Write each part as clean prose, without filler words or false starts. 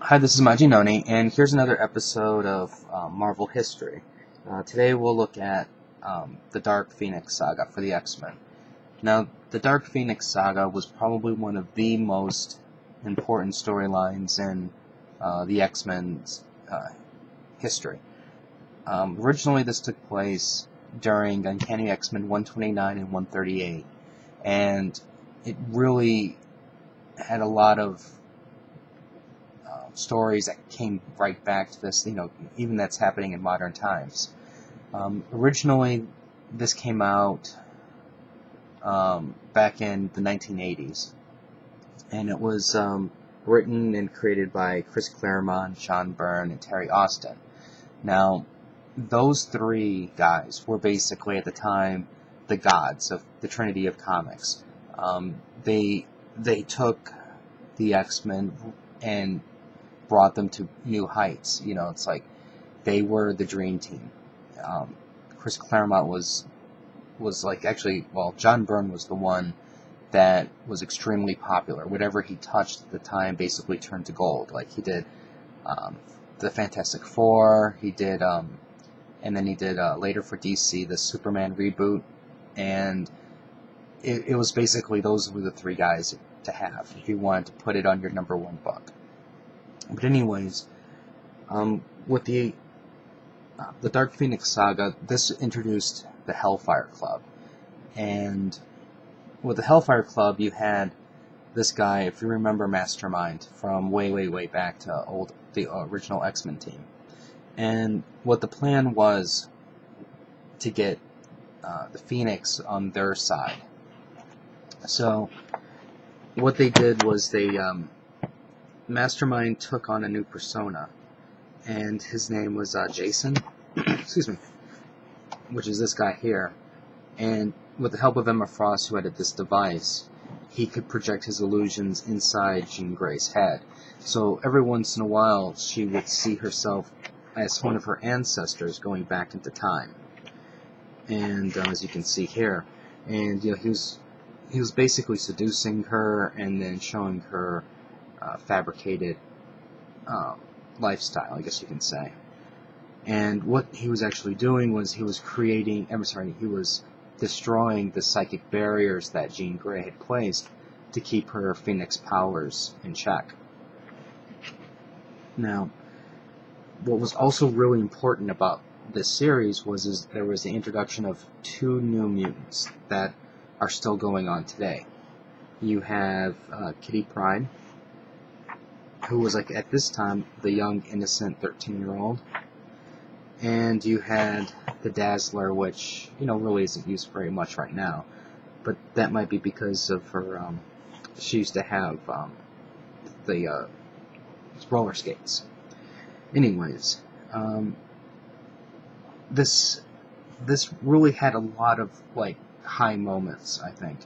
Hi, this is Majinoni, and here's another episode of Marvel History. Today we'll look at the Dark Phoenix Saga for the X-Men. Now, the Dark Phoenix Saga was probably one of the most important storylines in the X-Men's history. Originally, this took place during Uncanny X-Men 129 and 138, and it really had a lot of stories that came right back to this, even that's happening in modern times. Originally, this came out back in the 1980s, and it was written and created by Chris Claremont, John Byrne, and Terry Austin. Now, those three guys were basically, at the time, the gods of the Trinity of comics. They took the X-Men and brought them to new heights. It's like they were the dream team. Chris Claremont was like, actually, well, John Byrne was the one that was extremely popular. Whatever he touched at the time basically turned to gold. Like, he did the Fantastic Four, he did, and then he did later for DC the Superman reboot, and it was basically, those were the three guys to have if you wanted to put it on your number one book. But anyways, with the Dark Phoenix Saga, this introduced the Hellfire Club. And with the Hellfire Club, you had this guy, if you remember Mastermind, from way back to the original X-Men team. And what the plan was to get the Phoenix on their side. So what they did was Mastermind took on a new persona, and his name was Jason, excuse me, which is this guy here. And with the help of Emma Frost, who had this device, he could project his illusions inside Jean Grey's head. So every once in a while, she would see herself as one of her ancestors going back into time. And as you can see here, and he was basically seducing her and then showing her fabricated lifestyle, I guess you can say. And what he was actually doing was he was destroying the psychic barriers that Jean Grey had placed to keep her Phoenix powers in check. Now, what was also really important about this series was there was the introduction of two new mutants that are still going on today. You have Kitty Pryde, who was, like, at this time, the young, innocent 13-year-old. And you had the Dazzler, which, really isn't used very much right now. But that might be because of her, she used to have the roller skates. Anyways, this really had a lot of, like, high moments, I think.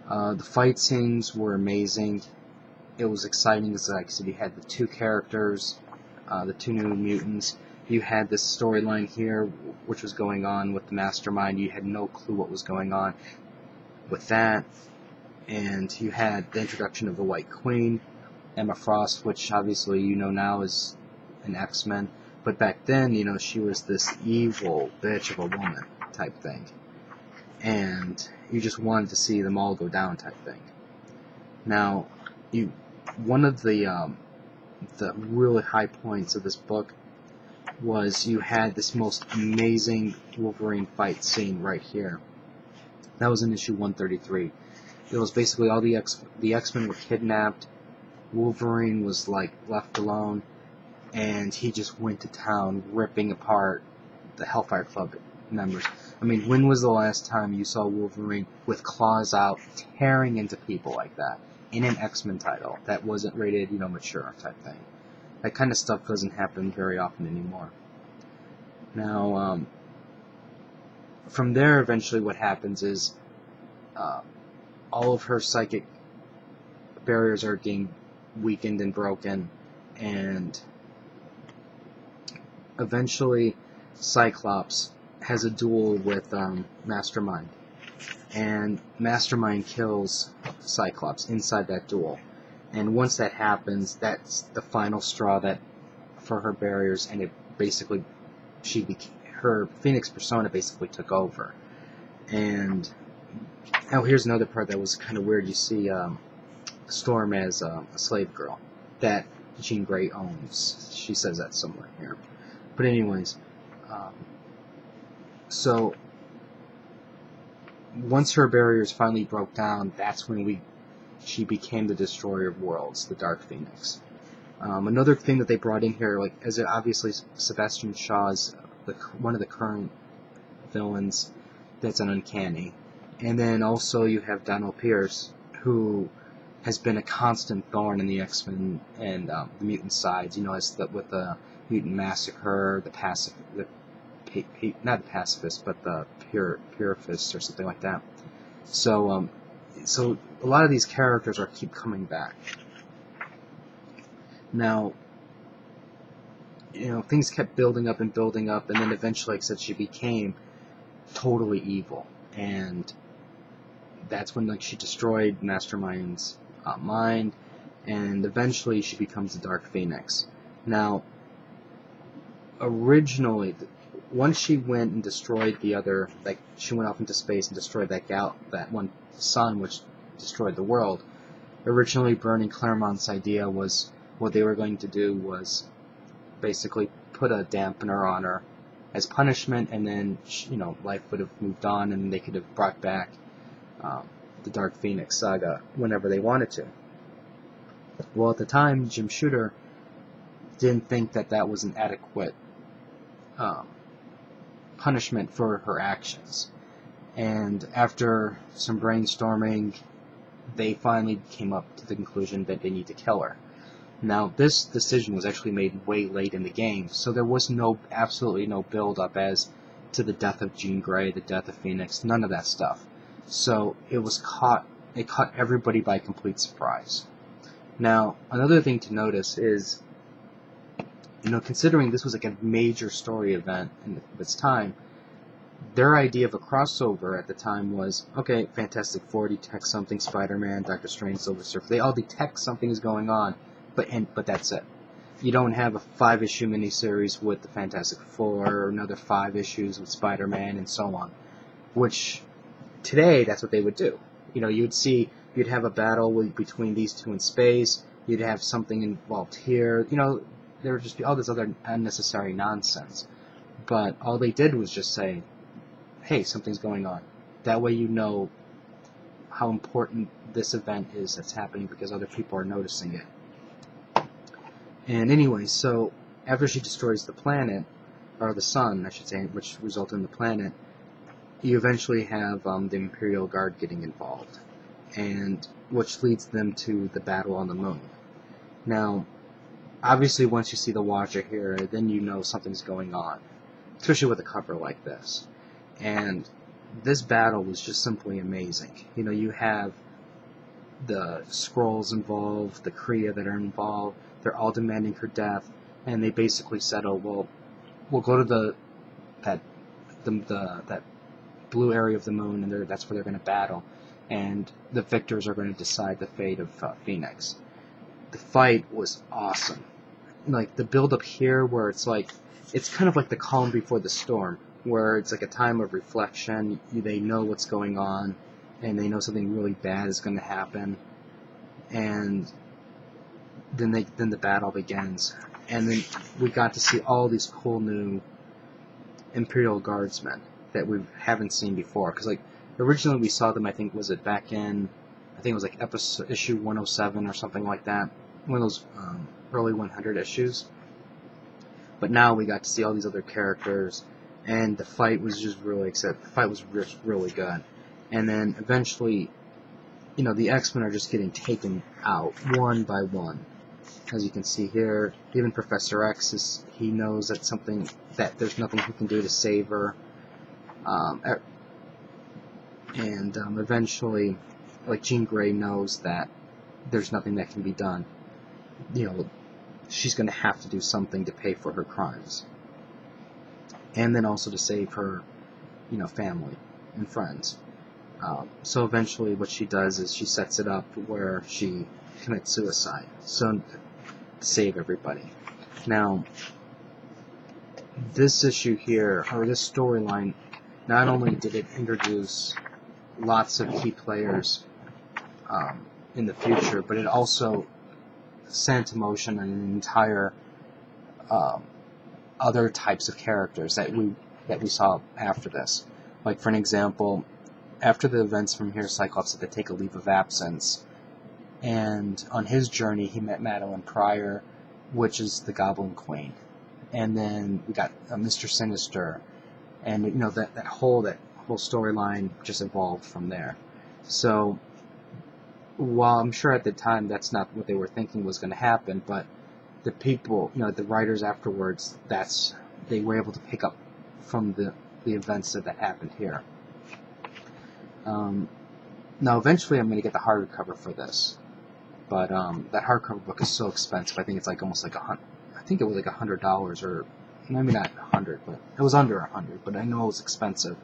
The fight scenes were amazing. It was exciting because, like I said, you had the two characters, the two new mutants. You had this storyline here, which was going on with the Mastermind. You had no clue what was going on with that. And you had the introduction of the White Queen, Emma Frost, which obviously now is an X-Men. But back then, she was this evil bitch of a woman type thing. And you just wanted to see them all go down type thing. Now, one of the really high points of this book was you had this most amazing Wolverine fight scene right here. That was in issue 133. It was basically all the X-Men were kidnapped. Wolverine was, like, left alone, and he just went to town ripping apart the Hellfire Club members. I mean, when was the last time you saw Wolverine with claws out tearing into people like that in an X-Men title that wasn't rated, mature type thing? That kind of stuff doesn't happen very often anymore. Now, from there, eventually what happens is all of her psychic barriers are getting weakened and broken, and eventually Cyclops has a duel with Mastermind, and Mastermind kills Cyclops inside that duel. And once that happens, that's the final straw that for her barriers, and it basically her Phoenix persona basically took over. And now here's another part that was kind of weird. You see Storm as a slave girl that Jean Grey owns. She says that somewhere here. But anyways, so once her barriers finally broke down, that's when she became the Destroyer of Worlds, the Dark Phoenix. Another thing that they brought in here, like, as obviously Sebastian Shaw's one of the current villains that's an Uncanny. And then also you have Donald Pierce, who has been a constant thorn in the X-Men and the mutant sides, with the Mutant Massacre, not the pacifist, but the purifist or something like that. So a lot of these characters keep coming back. Now, things kept building up, and then eventually, like I said, she became totally evil, and that's when she destroyed Mastermind's mind, and eventually she becomes the Dark Phoenix. Now, originally, once she went and destroyed she went off into space and destroyed that one sun which destroyed the world. Originally, Bernie Claremont's idea was what they were going to do was basically put a dampener on her as punishment, and then life would have moved on, and they could have brought back the Dark Phoenix Saga whenever they wanted to. Well, at the time, Jim Shooter didn't think that was an adequate punishment for her actions. And after some brainstorming, they finally came up to the conclusion that they need to kill her. Now, this decision was actually made way late in the game, so there was absolutely no build-up as to the death of Jean Grey, the death of Phoenix, none of that stuff. So it caught everybody by complete surprise. Now, another thing to notice is, considering this was like a major story event in its time, their idea of a crossover at the time was, okay, Fantastic Four detects something, Spider-Man, Doctor Strange, Silver Surfer, they all detect something is going on, but that's it. You don't have a 5-issue miniseries with the Fantastic Four, or another 5 issues with Spider-Man, and so on. Which, today, that's what they would do. You'd have a battle between these two in space, you'd have something involved here, there would just be all this other unnecessary nonsense. But all they did was just say, hey, something's going on. That way you know how important this event is that's happening because other people are noticing it. And anyway, so after she destroys the planet, or the sun, I should say, which resulted in the planet, you eventually have the Imperial Guard getting involved, and which leads them to the battle on the moon. Now, obviously, once you see the Watcher here, then you know something's going on, especially with a cover like this. And this battle was just simply amazing. You have the Skrulls involved, the Kree that are involved. They're all demanding her death, and they basically said, "Oh, well, we'll go to that blue area of the moon, and that's where they're going to battle, and the victors are going to decide the fate of Phoenix." The fight was awesome. Like the build up here, where it's kind of like the calm before the storm, where it's like a time of reflection. They know what's going on, and they know something really bad is going to happen, and then the battle begins, and then we got to see all these cool new Imperial Guardsmen that we haven't seen before. Because originally we saw them, I think it was issue 107 or something like that, one of those early 100 issues. But now we got to see all these other characters, and the fight was just really really good. And then eventually, the X-Men are just getting taken out one by one. As you can see here, even Professor X he knows that there's nothing he can do to save her. Eventually, Jean Grey knows that there's nothing that can be done. She's going to have to do something to pay for her crimes. And then also to save her, family and friends. So eventually what she does is she sets it up where she commit suicide, so to save everybody. Now, this issue here, or this storyline, not only did it introduce lots of key players in the future, but it also sent into motion an entire other types of characters that we saw after this. Like, for an example, after the events from here, Cyclops had to take a leave of absence, and on his journey he met Madeline Pryor, which is the Goblin Queen, and then we got Mr. Sinister, and that whole storyline just evolved from there. So while I'm sure at the time that's not what they were thinking was going to happen, but the people, the writers afterwards, they were able to pick up from the events that happened here. Now, eventually I'm going to get the hardcover for this, but that hardcover book is so expensive. I think it's like almost like I think it was like $100, or maybe not 100, but it was under 100. But I know it was expensive.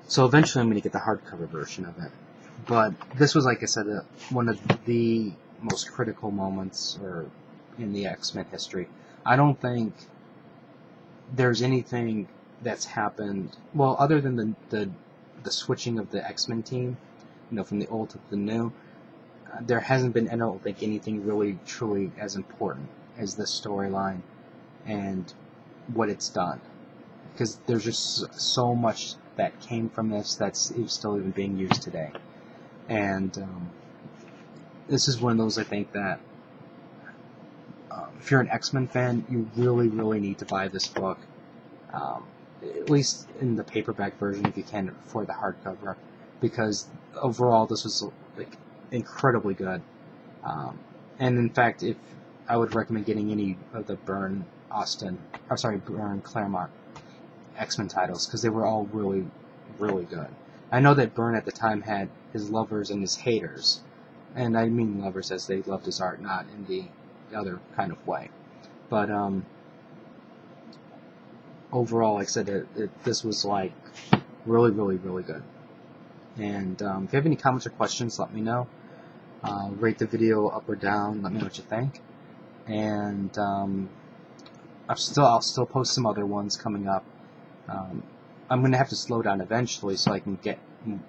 So eventually I'm going to get the hardcover version of it. But this was, like I said, one of the most critical moments in the X-Men history. I don't think there's anything that's happened, well, other than the switching of the X-Men team, from the old to the new. There hasn't been, I don't think, anything really truly as important as this storyline and what it's done. Because there's just so much that came from this that's still even being used today. And this is one of those, I think, that if you're an X-Men fan, you really, really need to buy this book. At least in the paperback version, if you can afford the hardcover. Because overall, this was incredibly good. And in fact, if I would recommend getting any of the Byrne Claremont X-Men titles, because they were all really, really good. I know that Byrne at the time had his lovers and his haters, and I mean lovers as they loved his art, not in the other kind of way. But overall, like I said, this was really, really, really good. And if you have any comments or questions, let me know. Rate the video up or down. Let me know what you think. And I'll still post some other ones coming up. I'm going to have to slow down eventually so I can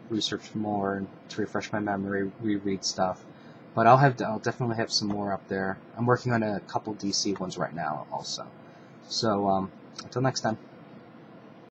research more and to refresh my memory, reread stuff. But I'll definitely have some more up there. I'm working on a couple DC ones right now also. So until next time.